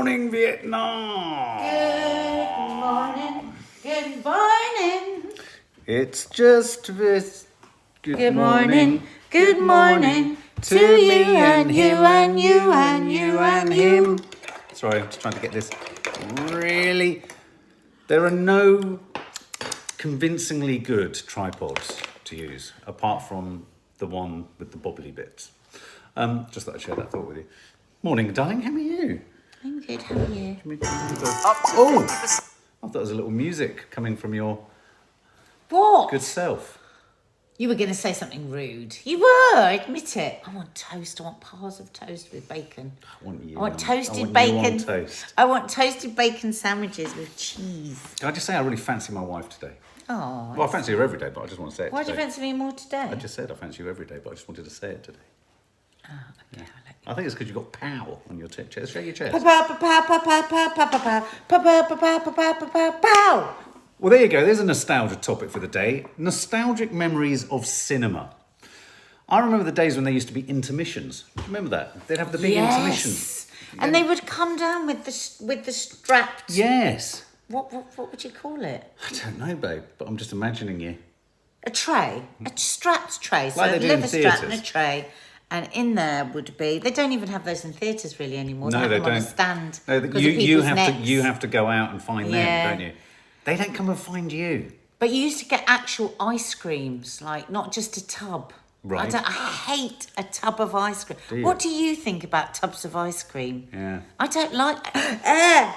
morning, Vietnam. Good morning. Good morning. It's just this. Good morning. Good morning to you and you and you and you and him. Sorry, I'm just trying to get this really. There are no convincingly good tripods to use apart from the one with the bobbly bits. Just thought I'd share that thought with you. Morning, darling. How are you? I'm good. How are you? Oh, I thought there was a little music coming from your What? good self. You were going to say something rude. You were. Admit it. I want toast. I want piles of toast with bacon. I want you. I want on- toasted I want bacon. You on toast. I want toasted bacon sandwiches with cheese. Can I just say I really fancy my wife today? Oh. Well, I fancy her every day, but I just want to say it Why do you today. fancy me more today? I just said I fancy you every day, but I just wanted to say it today. Oh, okay. I think it's because you've got pow on your chest. Show your chest. Pow! Well, there you go. There's a nostalgia topic for the day. Nostalgic memories of cinema. I remember the days when there used to be intermissions. Do you remember that? They'd have the big intermissions. And they would come down with the strapped. Yes. What would you call it? I don't know, babe, but I'm just imagining you. A tray, a strapped tray. So Like they a do in leather strap and a theatres. tray. And in there would be. They don't even have those in theatres really anymore. No, have they them on a don't. stand. No, because of you people's have necks. to. You have to go out and find Yeah. them, don't you? They don't come and find you. But you used to get actual ice creams, like not just a tub. Right. I hate a tub of ice cream. Do you? What do you think about tubs of ice cream? Yeah. I don't like.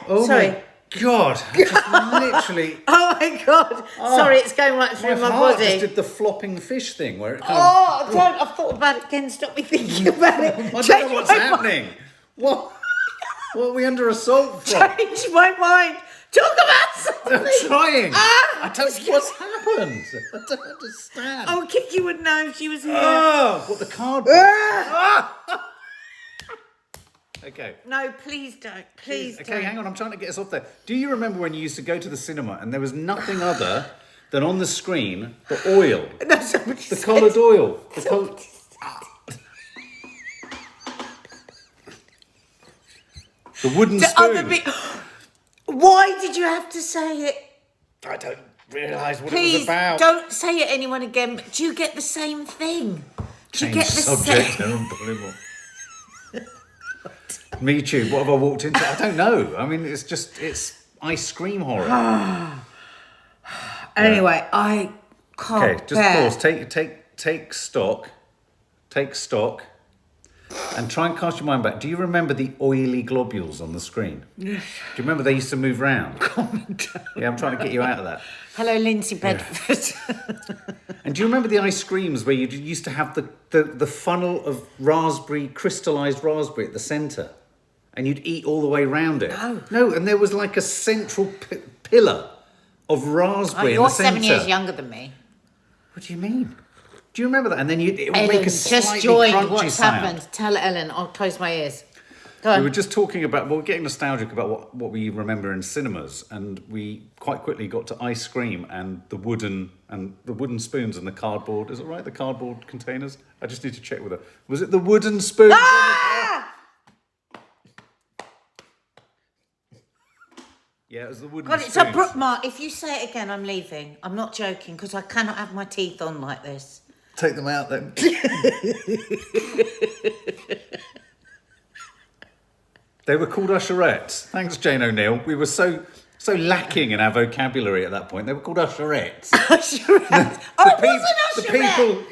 Oh Sorry. my God! I just literally. Oh my God! Sorry, it's going right through my heart body. just did the flopping fish thing where it kind Oh, don't! I've thought about it again. Stop me thinking about it. I don't Change know what's my mind. happening. What are we under assault from? Change my mind. Talk about something. I'm trying. Ah, I don't. What's happened? I don't understand. Oh, Kiki would know if she was here. Oh, what the card? Okay. No, please don't. Please Okay, don't. hang on. I'm trying to get us off there. Do you remember when you used to go to the cinema and there was nothing other than on the screen the oil, No, somebody the said- coloured oil, the colour. The wooden The spoon. other bit. Why did you have to say it? I don't realise what it Please was about. don't say it anyone again. But do you get the same thing? Do you Change get the subject. same? Unbelievable. Me too. What have I walked into? I don't know. I mean, it's ice cream horror. Anyway, I can't Okay, just bear. pause. Take stock. Take stock. And try and cast your mind back. Do you remember the oily globules on the screen? Yes. Do you remember they used to move around? Yeah, I'm trying to get you out of that. Hello, Lindsay Bedford. And do you remember the ice creams where you used to have the funnel of raspberry, crystallised raspberry at the centre? And you'd eat all the way round it? No, and there was like a central pillar of Oh, raspberry in you're the centre. 7 years younger than me. What do you mean? Do you remember that? And then it would Ellen, make a just slightly joined. crunchy What's sound. happened? Tell Ellen. I'll close my ears. Go We on. were just talking about, well, we're getting nostalgic about what we remember in cinemas, and we quite quickly got to ice cream and the wooden spoons and the cardboard. Is it right? The cardboard containers? I just need to check with her. Was it the wooden spoons? Ah! Yeah, it was the wooden God, spoons. it's a bookmark. If you say it again, I'm leaving. I'm not joking because I cannot have my teeth on like this. Take them out then. They were called usherettes. Thanks, Jane O'Neill. We were so lacking in our vocabulary at that point. They were called usherettes. Usherette. I was an usherette.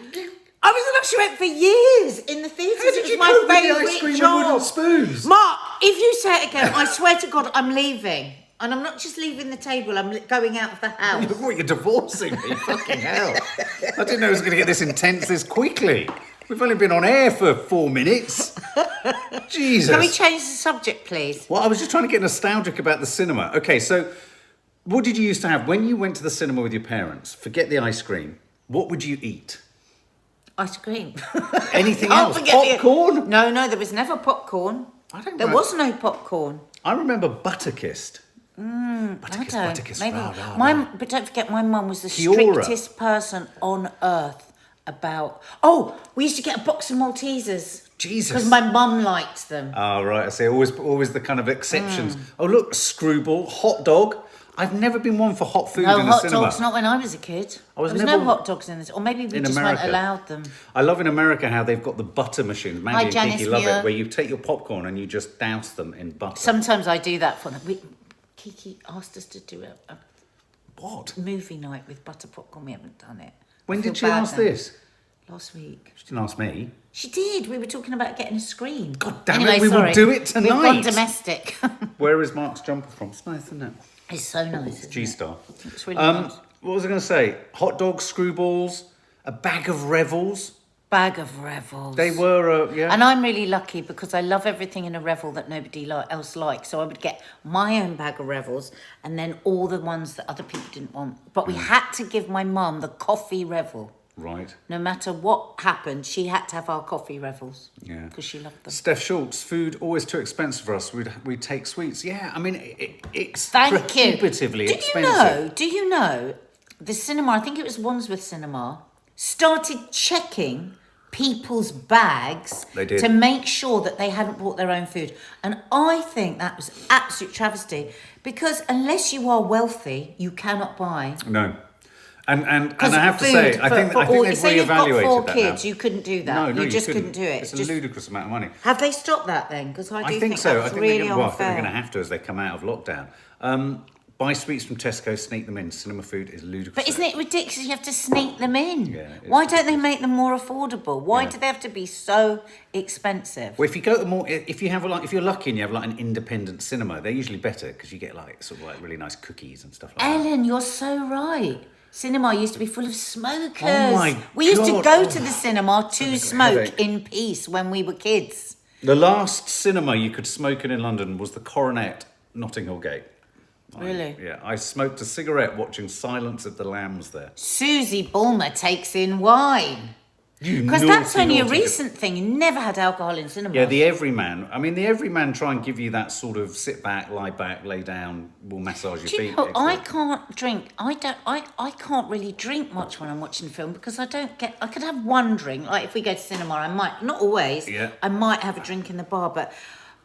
I was an usherette for years in the theatres. How did It was you my cope with the favourite ice cream and job. wooden spoons? Mark, if you say it again, I swear to God, I'm leaving. And I'm not just leaving the table, I'm going out of the house. What, you're divorcing me? Fucking hell. I didn't know it was going to get this intense this quickly. We've only been on air for 4 minutes. Jesus. Can we change the subject, please? Well, I was just trying to get nostalgic about the cinema. Okay, so what did you used to have when you went to the cinema with your parents? Forget the ice cream. What would you eat? Ice cream. Anything Can't else? forget the- Popcorn? No, there was never popcorn. There was no popcorn. I remember Butterkist. I Butterkist, don't. Butterkist. Maybe. Rah, rah, rah. But don't forget, my mum was the Kiora. strictest person on earth about. Oh, we used to get a box of Maltesers. Jesus. Because my mum liked them. Oh, right. I see. Always the kind of exceptions. Oh, look, screwball, hot dog. I've never been one for hot food No in a hot cinema. dogs, not when I was a kid. I was there was never- no hot dogs in this. Or maybe we in just America. weren't allowed them. I love in America how they've got the butter machine. Maggie and Janice Kiki love Muir. it, where you take your popcorn and you just douse them in butter. Sometimes I do that for them. Kiki asked us to do a What? movie night with butter popcorn. We haven't done it. When I feel did she bad ask now. this? Last week. She didn't ask me. She did. We were talking about getting a screen. God damn Anyway, it, we sorry. will do it tonight. We've gone domestic. Where is Mark's jumper from? It's nice, isn't it? It's so nice. Isn't G-Star. It? It's really nice. What was I going to say? Hot dogs, screwballs, a bag of Revels. Bag of Revels. They were, yeah. And I'm really lucky because I love everything in a Revel that nobody else likes. So I would get my own bag of Revels and then all the ones that other people didn't want. But we had to give my mum the coffee Revel. Right. No matter what happened, she had to have our coffee Revels. Yeah. Because she loved them. Steph Schultz, food always too expensive for us. We'd take sweets. Yeah, I mean, it's Thank you. prohibitively expensive. Do you know, the cinema, I think it was Wandsworth Cinema, started checking people's bags They did. to make sure that they hadn't brought their own food. And I think that was absolute travesty because unless you are wealthy, you cannot buy. No. And I Because have to food say, I think they've say you've got reevaluated 4 that kids, now. you couldn't do that. No, you just couldn't do it. It's Just- a ludicrous amount of money. Have they stopped that then? Because I do I think so. I that's think really they're unfair. going to have to as they come out of lockdown. Buy sweets from Tesco, sneak them in. Cinema food is ludicrous. But isn't it ridiculous you have to sneak them in? Yeah, it is Why don't they make them more affordable? Why Yeah. do they have to be so expensive? Well, if you go to more, if you're lucky and you have like an independent cinema, they're usually better because you get like sort of like really nice cookies and stuff like that. Ellen, you're so right. Cinema used to be full of smokers. Oh my we used to God. go Oh. to the cinema to smoke headache. in peace when we were kids. The last cinema you could smoke in London was the Coronet, Notting Hill Gate. Really? Yeah, I smoked a cigarette watching Silence of the Lambs there. Susie Bulmer takes in wine. You Because that's naughty, only a naughty- recent thing. You never had alcohol in cinemas. Yeah, the everyman. I mean, the everyman try and give you that sort of sit back, lay down, we'll massage your Do you feet. know, I experience. can't drink. I can't really drink much when I'm watching a film because I don't get. I could have one drink. Like if we go to cinema, I might not always. Yeah. I might have a drink in the bar, but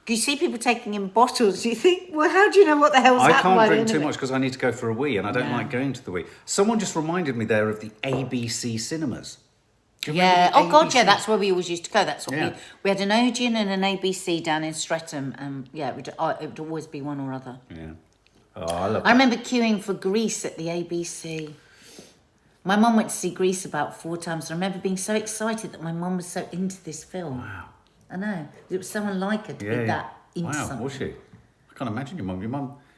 you see people taking in bottles. You think, well, how do you know what the hell's I happening? can't drink too much because I need to go for a wee, and I don't Yeah. like going to the wee. Someone just reminded me there of the ABC cinemas. Do you Yeah. remember Oh the God, yeah. ABC? That's where we always used to go. That's what Yeah. we had an Odeon and an ABC down in Streatham, and yeah, it would always be one or other. Yeah. Oh, I love I remember queuing for Grease at the ABC. My mum went to see Grease about 4 times. I remember being so excited that my mum was so into this film. Wow. I know. It was someone like her to be that into Wow, something. was she? I can't imagine your mum.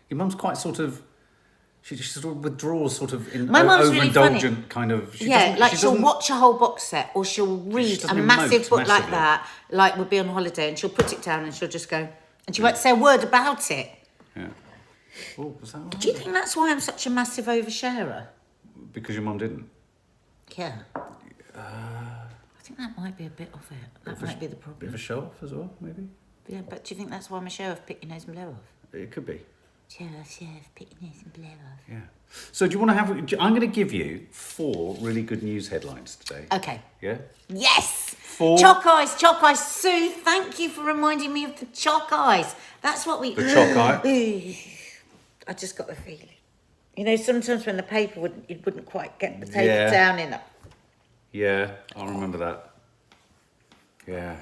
Your mum's quite sort of. She just sort of withdraws, sort of in My mum's really funny. overindulgent kind of. She Yeah, doesn't- like she she'll doesn't- watch a whole box set or she'll read a doesn't massive emote book like massively. that, like we'll be on holiday and she'll put it down and she'll just go, and she won't say a word about it. Yeah. Oh, was that all right? Do you think that's why I'm such a massive oversharer? Because your mum didn't. Yeah. I think that might be a bit of it. That might be the Bit problem. of a show off as well, maybe. Yeah, but do you think that's why I'm a show of pick your nose and blow off? It could be. Show off, pick your nose and blow off. Yeah. So do you want to have? I'm going to give you 4 really good news headlines today. Okay. Yeah. Yes! 4. Chalk eyes, chalk eyes. Sue, thank you for reminding me of the chalk eyes. That's what we... The chalk eye. I just got the feeling. You know, sometimes when the paper wouldn't quite get the paper Yeah. down enough. Yeah, I remember that. Yeah.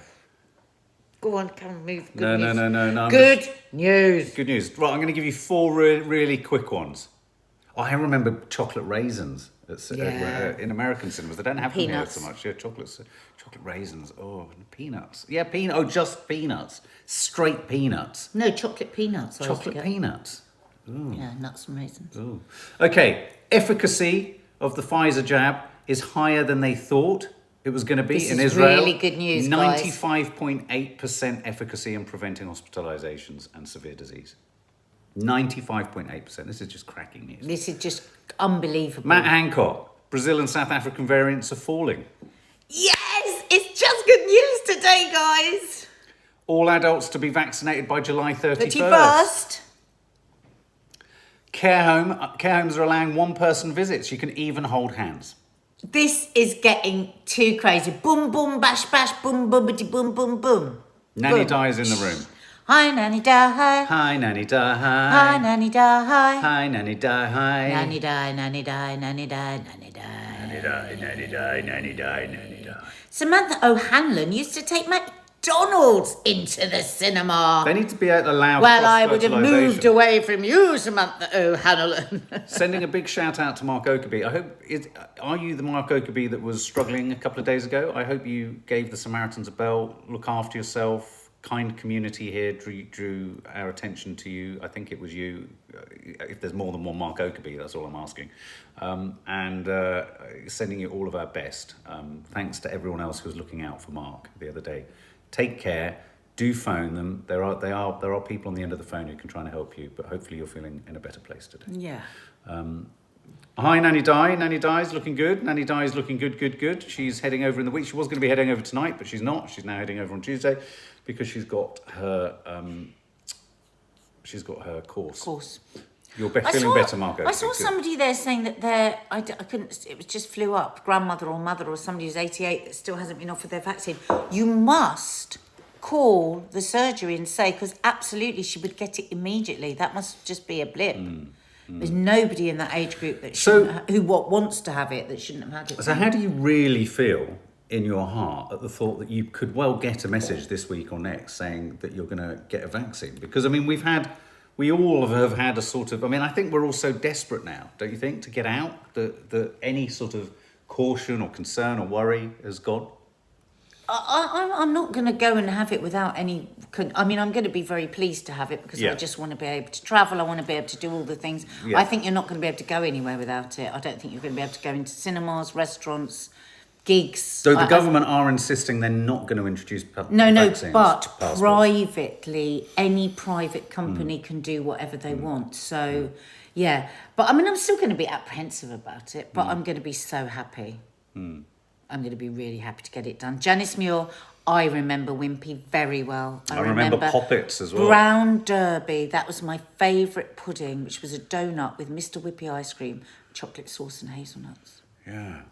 Go on, come on, move. Good No, news. no. I'm Good news. Good news. Right, I'm going to give you 4 really quick ones. I remember chocolate raisins in American cinemas. They don't have them here Peanuts. so much. Yeah, chocolate raisins. Oh, and peanuts. Yeah, just peanuts. Straight peanuts. No, chocolate peanuts. I always Chocolate forget. peanuts. Yeah, nuts and raisins. Ooh. Okay, efficacy of the Pfizer jab is higher than they thought it was going to be This in is Israel. really good news, guys. 95.8% efficacy in preventing hospitalizations and severe disease. 95.8%. This is just cracking news. This is just unbelievable. Matt Hancock, Brazil and South African variants are falling. Yes! It's just good news today, guys. All adults to be vaccinated by July 31st. 31st. Care homes are allowing 1-person visits. You can even hold hands. This is getting too crazy. Boom, boom, bash, bash, boom, boomity, boom, boom, boom. Nanny Boom. Di is in the room. Hi, Nanny Di, hi. Hi, Nanny Di, hi. Hi, Nanny Di, hi. Hi, Nanny Di, hi. Nanny Di, Nanny Di, Nanny Di, Nanny Di. Nanny Di, Nanny Di, Nanny Di, Nanny Di. Samantha O'Hanlon used to take McDonald's into the cinema. They need to be able to allow Well, I would have cross-fertilisation. moved away from you, Samantha O'Hanlon. Sending a big shout out to Mark Oakerby. I hope, are you the Mark Oakerby that was struggling a couple of days ago? I hope you gave the Samaritans a bell, look after yourself. Kind community here drew our attention to you. I think it was you. If there's more than one Mark Oakerby, that's all I'm asking. Sending you all of our best. Thanks to everyone else who was looking out for Mark the other day. Take care. Do phone them. There are people on the end of the phone who can try and help you, but hopefully you're feeling in a better place today. Yeah. Hi, Nanny Di. Nanny Di's looking good. Nanny Di's looking good. She's heading over in the week. She was going to be heading over tonight, but she's not. She's now heading over on Tuesday because she's got her course. You're feeling better, Margot. I saw somebody there saying that I couldn't, it just flew up, grandmother or mother or somebody who's 88 that still hasn't been offered their vaccine. You must call the surgery and say, because absolutely she would get it immediately. That must just be a blip. There's nobody in that age group that wants to have it that shouldn't have had it. So how do you really feel in your heart at the thought that you could well get a message this week or next saying that you're going to get a vaccine? Because, I mean, we all have had a sort of, I think we're all so desperate now, don't you think, to get out, that any sort of caution or concern or worry has gone? I'm not going to go and have it without any... I'm going to be very pleased to have it because I just want to be able to travel. I want to be able to do all the things. Yeah. I think you're not going to be able to go anywhere without it. I don't think you're going to be able to go into cinemas, restaurants, gigs. So the government are insisting they're not going to introduce vaccines. But passports. privately, any private company can do whatever they want. So, yeah. But, I'm still going to be apprehensive about it, but I'm going to be so happy. I'm going to be really happy to get it done. Janice Muir, I remember Wimpy very well. I remember Poppets as well. Brown Derby, that was my favourite pudding, which was a donut with Mr. Whippy ice cream, chocolate sauce and hazelnuts. Yeah.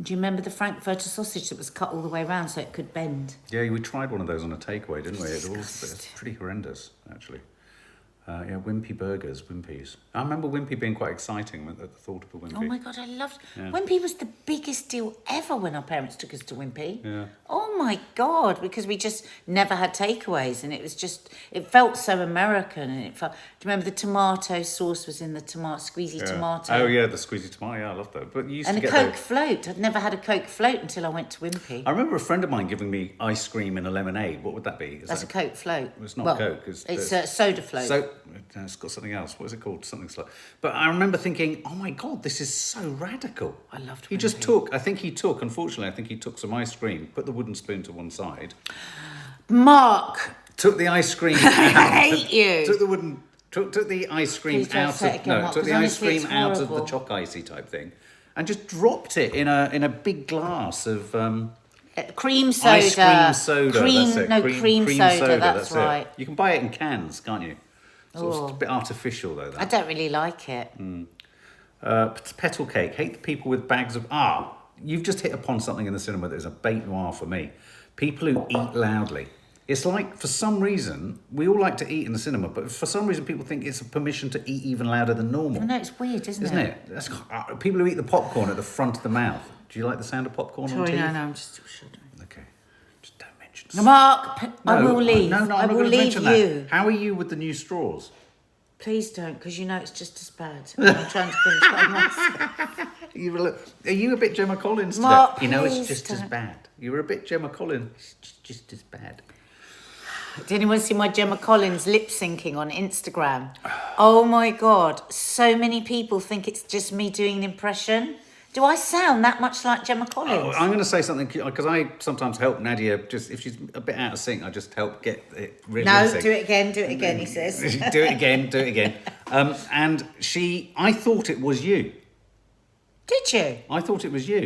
Do you remember the Frankfurter sausage that was cut all the way around so it could bend? Yeah, we tried one of those on a takeaway, didn't we? It's pretty horrendous, actually. Wimpy burgers, Wimpy's. I remember Wimpy being quite exciting at the thought of a Wimpy. Oh my God, I loved... Wimpy was the biggest deal ever when our parents took us to Wimpy. Yeah. Oh my God, because we just never had takeaways and it was just... It felt so American and it felt... Do you remember the tomato sauce was in the squeezy tomato? Oh yeah, the squeezy tomato, yeah, I love that. But you used and to get a Coke float. I'd never had a Coke float until I went to Wimpy. I remember a friend of mine giving me ice cream in a lemonade. What would that be? That's a Coke float. It's not Coke. It's a soda float. It's got something else. What is it called? Something like. But I remember thinking, oh my God, this is so radical. I loved Wimpy. He just unfortunately, I think he took some ice cream, put the wooden spoon to one side. Mark! Took the ice cream out. I hate you. Took the ice cream Please don't say it again, Mark, took the 'cause ice honestly, cream it's out of the horrible. choc icy type thing and just dropped it in a big glass of cream soda. ice cream soda. Cream soda, that's right. It. You can buy it in cans, can't you? So Oh. it's a bit artificial though. I don't really like it. Petal cake. Hate the people with bags of... You've just hit upon something in the cinema that is a bête noire for me. People who eat loudly. It's like, for some reason, we all like to eat in the cinema, but for some reason people think it's a permission to eat even louder than normal. I know, it's weird, isn't it? That's, people who eat the popcorn at the front of the mouth. Do you like the sound of popcorn on TV? No, I'm just shuddering. Okay. Just don't mention... Mark, I will leave. No, I'm I not will going to leave mention you. that. How are you with the new straws? Please don't, because you know it's just as bad. I'm trying to finish my Are you a bit Gemma Collins today? Mark, You know it's please just as don't. bad. You were a bit Gemma Collins. It's just as bad. Did anyone see my Gemma Collins lip syncing on Instagram? Oh my God. So many people think it's just me doing an impression. Do I sound that much like Gemma Collins? I'm going to say something because I sometimes help Nadia, just if she's a bit out of sync, I just help get it really in sync. Do it again, he says. do it again. And I thought it was you. Did you? I thought it was you.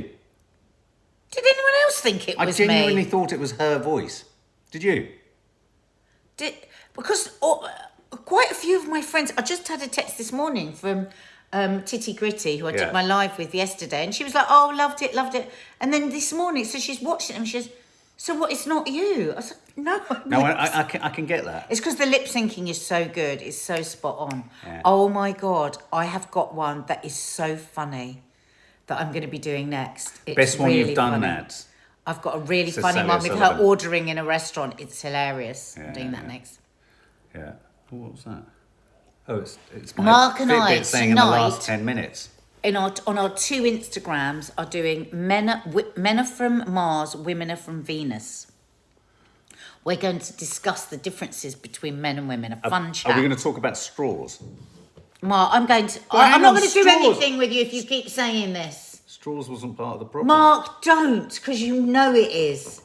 Did anyone else think it was I genuinely me? thought it was her voice. Did you? Because quite a few of my friends... I just had a text this morning from Titty Gritty, who I Yeah. did my live with yesterday, and she was like, "Oh, loved it." And then this morning, so she's watched it, and she says, "So what? It's not you?" I was like, "No, No, I can get that. It's because the lip syncing is so good. It's so spot on. Yeah. Oh my God, I have got one that is so funny that I'm going to be doing next. It's Best one really you've done, funny. Nads. I've got a really So funny Sally one with her O'Sullivan. ordering in a restaurant. It's hilarious. I'm doing that next. Yeah. Oh, what was that? Oh, it's my Mark and I Fitbit saying in the last tonight- 10 minutes. On our 2 Instagrams are doing men are from Mars, women are from Venus. We're going to discuss the differences between men and women. A fun chat. Are we going to talk about straws? Mark, I'm going to. Well, I'm hang not on, going to do straws. anything with you if you keep saying this. Straws wasn't part of the problem. Mark, don't, because you know it is.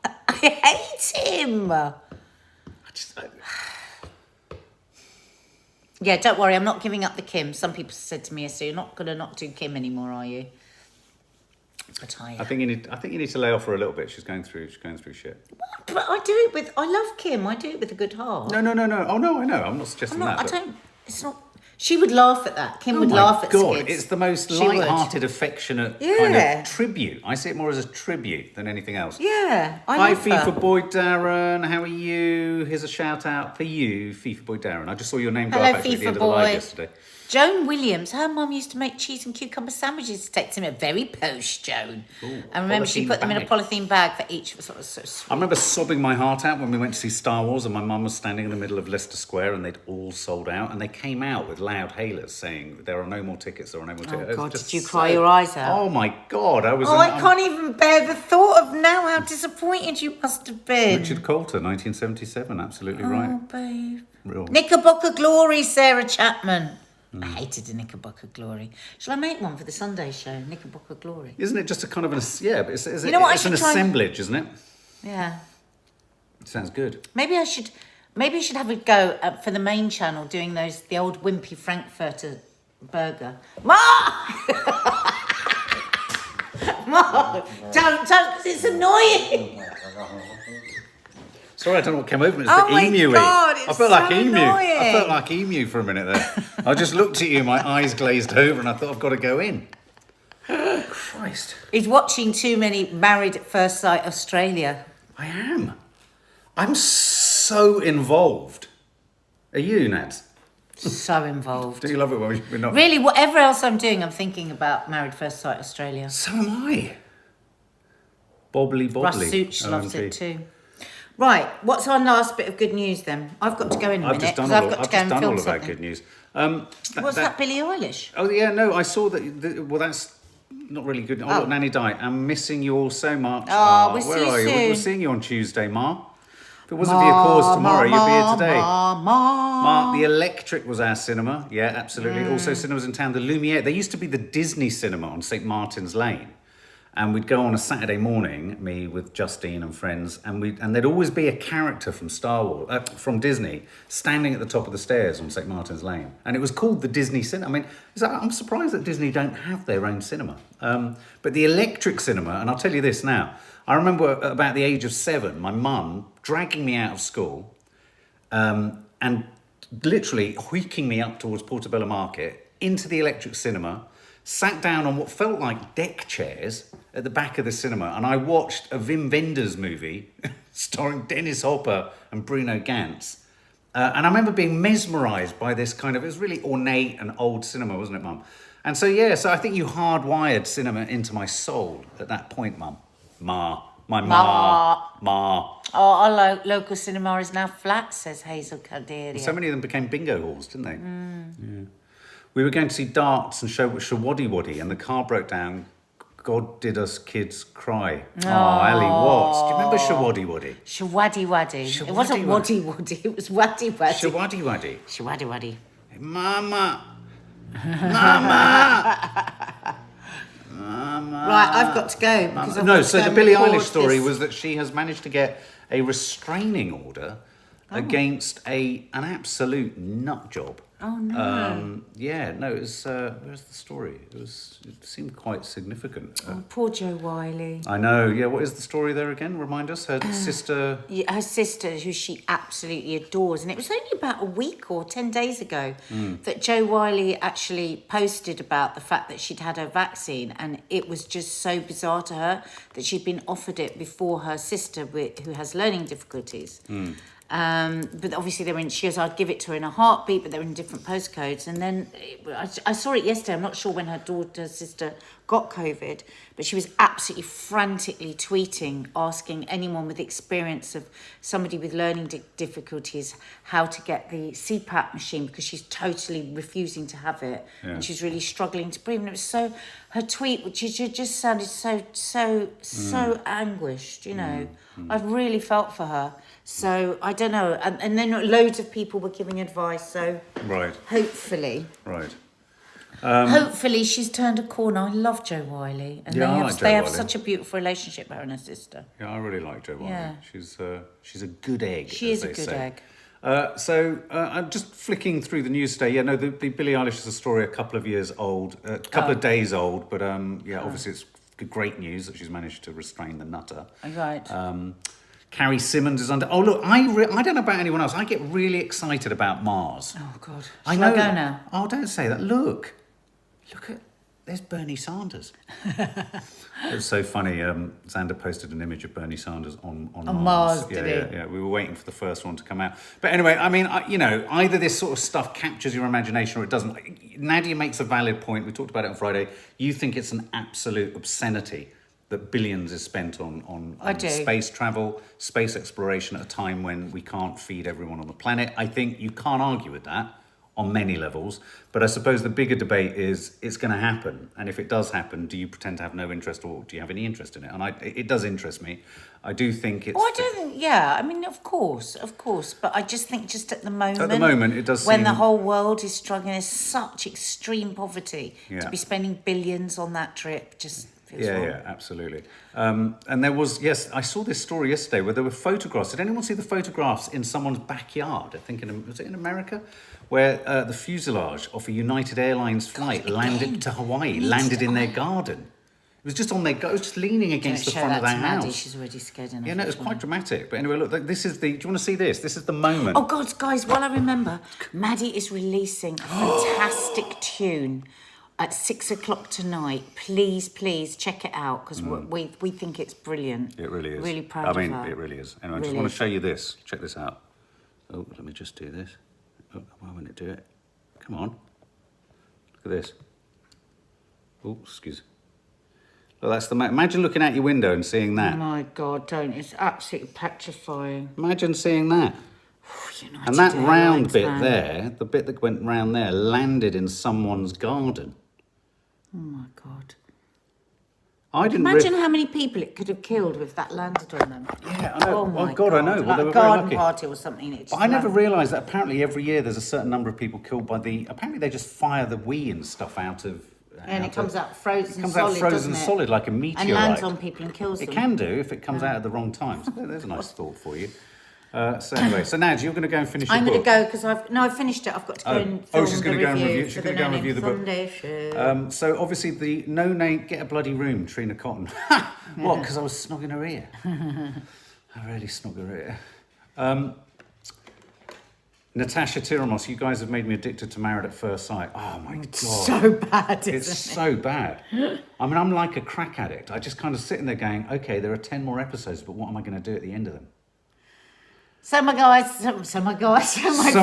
I hate him. Yeah, don't worry, I'm not giving up the Kim. Some people said to me, "So you're not going to not do Kim anymore, are you?" But I am. I think you need to lay off her a little bit. She's going through shit. But I do it with. I love Kim. I do it with a good heart. No. Oh no, I know. I'm not suggesting I'm not. that. I don't. It's not. She would laugh at that. Kim would laugh at God, skids. it's the most She would. light-hearted, affectionate kind Yeah. of tribute. I see it more as a tribute than anything else. Yeah, I Hi, love her. FIFA boy Darren. How are you? Here's a shout out for you, FIFA boy Darren. I just saw your name go Hello, up actually at the FIFA end of the live boy. yesterday. Joan Williams, her mum used to make cheese and cucumber sandwiches to take to me. Very posh, Joan. And remember, she polythene put them in a bag. polythene bag for each. It was so sweet. I remember sobbing my heart out when we went to see Star Wars and my mum was standing in the middle of Leicester Square and they'd all sold out and they came out with loud hailers saying there are no more tickets, there are no more tickets. It was God, just did you cry your eyes out? Oh my God, I was... Oh, I can't even bear the thought of now how disappointed you must have been. Richard Coulter, 1977, absolutely right. Oh, babe. Real. Knickerbocker Glory, Sarah Chapman. I hated the Knickerbocker Glory. Shall I make one for the Sunday show? Knickerbocker Glory. Isn't it just a kind of an... Yeah, but it's You know what, I it's an should try- assemblage, isn't it? Yeah. Sounds good. Maybe I should have a go for the main channel doing the old wimpy Frankfurter burger. Mark! Mark! Don't, because it's annoying. Sorry, I don't know what came over me. It's Oh the my emu. God, it's I felt like so emu. I annoying. felt like emu for a minute there. I just looked at you, my eyes glazed over, and I thought I've got to go in. Christ. He's watching too many Married at First Sight Australia. I am. I'm so involved. Are you, Nads? So involved. Do you love it when we're not? Really, whatever else I'm doing, I'm thinking about Married First Sight Australia. So am I. Bobbly. Russ Such loves OMG. it too. Right, what's our last bit of good news then? I've got to go in a I've minute just done because all, I've got I've to go just and done film all of that something. good news. What's that, Billie Eilish? Oh yeah, no, I saw that. Well, that's not really good. Oh, look, Nanny Di, I'm missing you all so much. Oh, we'll where see you are you? soon. We're seeing you on Tuesday, Ma. If it wasn't for your cause tomorrow, you'd be here today. Ma. The Electric was our cinema. Yeah, absolutely. Also, cinemas in town. The Lumiere. There used to be the Disney cinema on St. Martin's Lane. And we'd go on a Saturday morning, me with Justine and friends, and there'd always be a character from Star Wars, from Disney, standing at the top of the stairs on St. Martin's Lane. And it was called the Disney Cinema. I mean, I'm surprised that Disney don't have their own cinema. But the Electric Cinema, and I'll tell you this now, I remember at about the age of 7, my mum dragging me out of school and literally hoiking me up towards Portobello Market into the Electric Cinema, sat down on what felt like deck chairs at the back of the cinema, and I watched a Wim Wenders movie starring Dennis Hopper and Bruno Gantz. And I remember being mesmerised by this kind of, it was really ornate and old cinema, wasn't it, Mum? And so, yeah, so I think you hardwired cinema into my soul at that point, Mum. Ma. Oh, our local cinema is now flat, says Hazel Calderia. So many of them became bingo halls, didn't they? Yeah. We were going to see darts and show Shawaddy Waddy, and the car broke down. God did us kids cry. Oh, Ali Watts. Do you remember Shawaddy Waddy? Shawaddy Waddy. It wasn't Waddy Waddy, it was Waddy Waddy. Shawaddy Waddy. Shawaddy Waddy. Mama. Right, I've got to go. Because I've got to So go the and Billie record Eilish story this. was that she has managed to get a restraining order against an absolute nut job. Oh no. Where's the story? It seemed quite significant. Poor Jo Wiley. I know. Yeah, what is the story there again? Remind us. Her sister. Yeah, her sister, who she absolutely adores, and it was only about a week or 10 days ago that Jo Wiley actually posted about the fact that she'd had her vaccine, and it was just so bizarre to her that she'd been offered it before her sister, who has learning difficulties. But obviously she goes, I'd give it to her in a heartbeat, but they're in different postcodes. And then I saw it yesterday. I'm not sure when her sister got COVID, but she was absolutely frantically tweeting, asking anyone with experience of somebody with learning difficulties how to get the CPAP machine, because she's totally refusing to have it. Yeah. And she's really struggling to breathe. And it was so, her tweet, which just sounded so anguished, you know. I really felt for her. So I don't know, and then loads of people were giving advice. So hopefully, hopefully she's turned a corner. I love Jo Wiley, and they have such a beautiful relationship, her and her sister. Yeah, I really like Jo Wiley. Yeah. She's a good egg. She is a good egg. So I'm just flicking through the news today. Yeah, no, the Billie Eilish is a story a couple of years old, a couple of days old, but obviously it's great news that she's managed to restrain the nutter. Right. Carrie Simmons is under. Oh look, I don't know about anyone else. I get really excited about Mars. Oh God. I know. I go now? Oh, don't say that. Look at. There's Bernie Sanders. It was so funny. Xander posted an image of Bernie Sanders on Mars. Did he? Yeah. We were waiting for the first one to come out. But anyway, I mean, either this sort of stuff captures your imagination or it doesn't. Nadia makes a valid point. We talked about it on Friday. You think it's an absolute obscenity that billions is spent on space travel, space exploration at a time when we can't feed everyone on the planet. I think you can't argue with that on many levels. But I suppose the bigger debate is it's going to happen. And if it does happen, do you pretend to have no interest, or do you have any interest in it? And it does interest me. I do think it's... I mean, of course. But I just think just at the moment... At the moment, it does when seem... the whole world is struggling, there's such extreme poverty. To be spending billions on that trip just... Yeah, absolutely. And there was, I saw this story yesterday where there were photographs. Did anyone see the photographs in someone's backyard? I think, was it in America? Where the fuselage of a United Airlines flight landed to Hawaii, landed in their garden. It was just on their it was just leaning against the front of their house. Maddie, she's already scared enough. Yeah, no, it was quite dramatic. But anyway, look, this is the... Do you want to see this? This is the moment. Oh, God, guys, while I remember, Maddie is releasing a fantastic tune at 6 o'clock tonight. Please check it out, because we think it's brilliant. It really is. Really proud of her. It really is. Anyway, I just want to show you this. Check this out. Oh, let me just do this. Oh, why won't it do it? Come on. Look at this. Oh, excuse. Well, that's the... Imagine looking out your window and seeing that. Oh my God, don't. It's absolutely petrifying. Imagine seeing that. And that round bit there, the bit that went round there, landed in someone's garden. Oh my God. I didn't imagine how many people it could have killed if that landed on them. Yeah, I know. Oh my God, I know. Like well, they were a garden very lucky. party or something. But I never realised that apparently every year there's a certain number of people killed by the... Apparently they just fire the wee and stuff out of... And it comes out frozen solid, It comes out frozen solid like a meteorite. And lands on people and kills them. It can do if it comes out at the wrong time. So there's a nice thought for you. So anyway, so Nad, you're going to go and finish your book. I'm going to go because I've finished it. I've got to go and film she's going to go and review. She's going to go and review the book. Foundation. So obviously the no name, get a bloody room, Trina Cotton. What? Because I was snogging her ear. I really snogged her ear. Natasha Tiramos, you guys have made me addicted to Married at First Sight. Oh my God. It's so bad, isn't it? It's so bad. I mean, I'm like a crack addict. I just kind of sitting there going, okay, there are 10 more episodes, but what am I going to do at the end of them? So my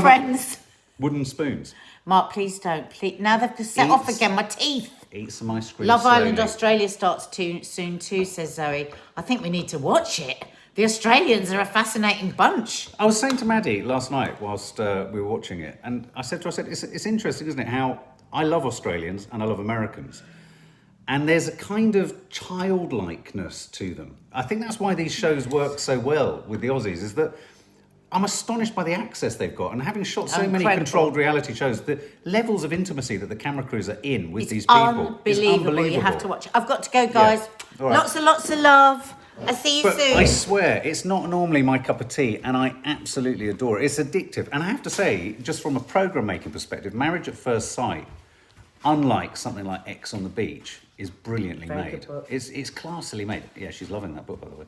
friends. Wooden spoons. Mark, please don't. Please. Now they've set off again. My teeth. Eat some ice cream. Love slowly. Island Australia starts soon too, says Zoe. I think we need to watch it. The Australians are a fascinating bunch. I was saying to Maddie last night whilst we were watching it, and I said to her, it's interesting, isn't it, how I love Australians and I love Americans. And there's a kind of childlikeness to them. I think that's why these shows work so well with the Aussies, is that I'm astonished by the access they've got. And having shot so many controlled reality shows, the levels of intimacy that the camera crews are in with these people is unbelievable. You have to watch it. I've got to go, guys. Yeah. All right. Lots of love. I'll see you But soon. I swear, it's not normally my cup of tea, and I absolutely adore it. It's addictive. And I have to say, just from a program making perspective, Marriage at First Sight, unlike something like X on the Beach, is brilliantly Very made. good book. It's classily made. Yeah, she's loving that book, by the way.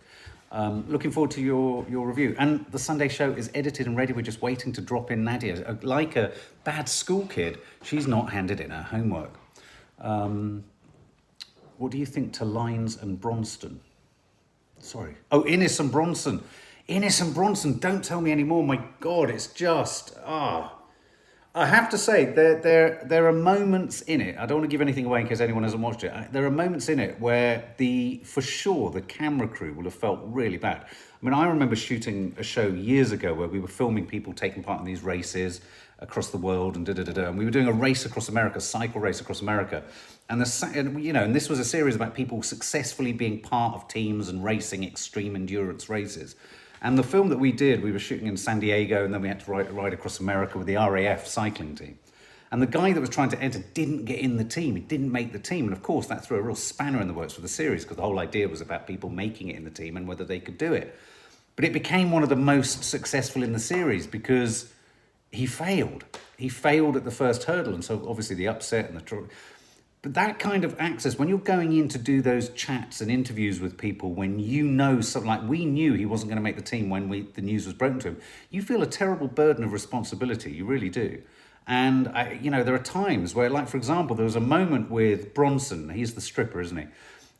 Looking forward to your review. And the Sunday show is edited and ready. We're just waiting to drop in Nadia. Like a bad school kid, she's not handed in her homework. What do you think to Lines and Bronston? Sorry. Oh, Innes and Bronson. Innes and Bronson, don't tell me anymore. My God, it's just, I have to say, there are moments in it, I don't want to give anything away in case anyone hasn't watched it. There are moments in it where for sure, the camera crew will have felt really bad. I mean, I remember shooting a show years ago where we were filming people taking part in these races across the world and and we were doing a race across America, cycle race across America. And this was a series about people successfully being part of teams and racing extreme endurance races. And the film that we did, we were shooting in San Diego, and then we had to ride across America with the RAF cycling team. And the guy that was trying to enter didn't get in the team. He didn't make the team. And of course, that threw a real spanner in the works for the series, because the whole idea was about people making it in the team and whether they could do it. But it became one of the most successful in the series because he failed. He failed at the first hurdle. And so obviously the upset and but that kind of access, when you're going in to do those chats and interviews with people, when you know something, like we knew he wasn't going to make the team when the news was broken to him, you feel a terrible burden of responsibility. You really do. And, there are times where, like, for example, there was a moment with Bronson, he's the stripper, isn't he?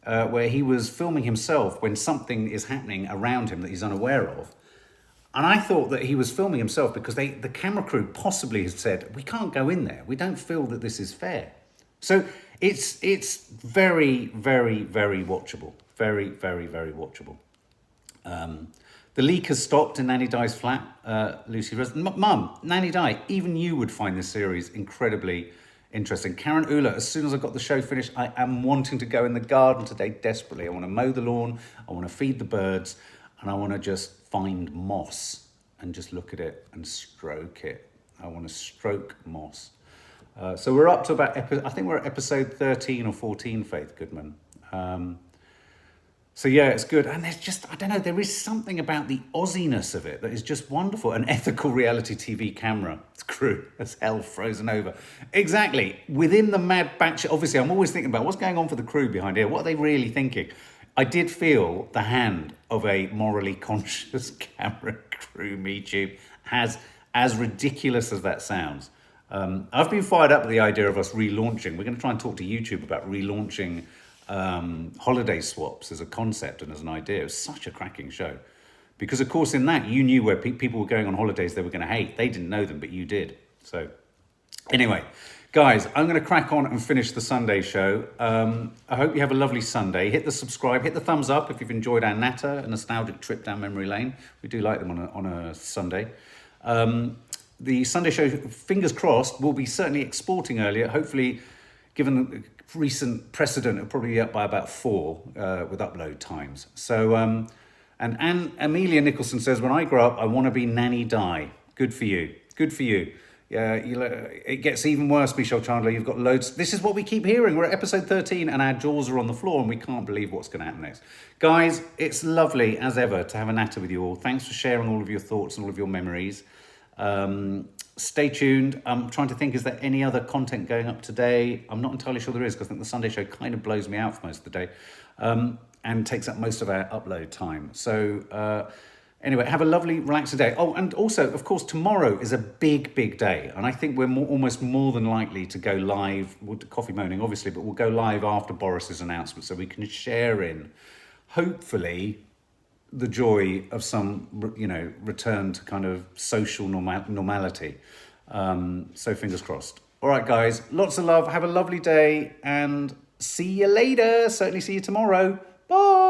Where he was filming himself when something is happening around him that he's unaware of. And I thought that he was filming himself because the camera crew possibly had said, we can't go in there. We don't feel that this is fair. So it's very, very, very watchable. Very, very, very watchable. The leak has stopped in Nanny Die's flat. Lucy Rose, Mum, Nanny Die, even you would find this series incredibly interesting. Karen Ula, as soon as I got the show finished, I am wanting to go in the garden today desperately. I want to mow the lawn, I want to feed the birds, and I want to just find moss and just look at it and stroke it. I want to stroke moss. So we're up to about, I think we're at episode 13 or 14, Faith Goodman. So yeah, it's good. And there's just, I don't know, there is something about the Aussie-ness of it that is just wonderful. An ethical reality TV camera crew as hell frozen over. Exactly. Within the mad batch, obviously I'm always thinking about what's going on for the crew behind here. What are they really thinking? I did feel the hand of a morally conscious camera crew, MeTube, as ridiculous as that sounds. I've been fired up with the idea of us relaunching. We're going to try and talk to YouTube about relaunching holiday swaps as a concept and as an idea. It was such a cracking show. Because, of course, in that, you knew where people were going on holidays they were going to hate. They didn't know them, but you did. So, anyway, guys, I'm going to crack on and finish the Sunday show. I hope you have a lovely Sunday. Hit the subscribe, hit the thumbs up if you've enjoyed our natter, a nostalgic trip down memory lane. We do like them on a Sunday. The Sunday show, fingers crossed, will be certainly exporting earlier. Hopefully, given the recent precedent, it'll probably be up by about 4 with upload times. So, and Amelia Nicholson says, when I grow up, I want to be Nanny Di. Good for you. Good for you. Yeah, it gets even worse, Michelle Chandler. You've got loads. This is what we keep hearing. We're at episode 13 and our jaws are on the floor and we can't believe what's going to happen next. Guys, it's lovely, as ever, to have a natter with you all. Thanks for sharing all of your thoughts and all of your memories. Stay tuned. I'm trying to think, is there any other content going up today? I'm not entirely sure there is, because I think the Sunday show kind of blows me out for most of the day and takes up most of our upload time. So anyway, have a lovely, relaxing day. Oh, and also, of course, tomorrow is a big, big day. And I think we're almost more than likely to go live, we'll do coffee moaning, obviously, but we'll go live after Boris's announcement so we can share in, hopefully, the joy of some, return to kind of social normality. So fingers crossed. All right, guys, lots of love. Have a lovely day and see you later. Certainly see you tomorrow. Bye.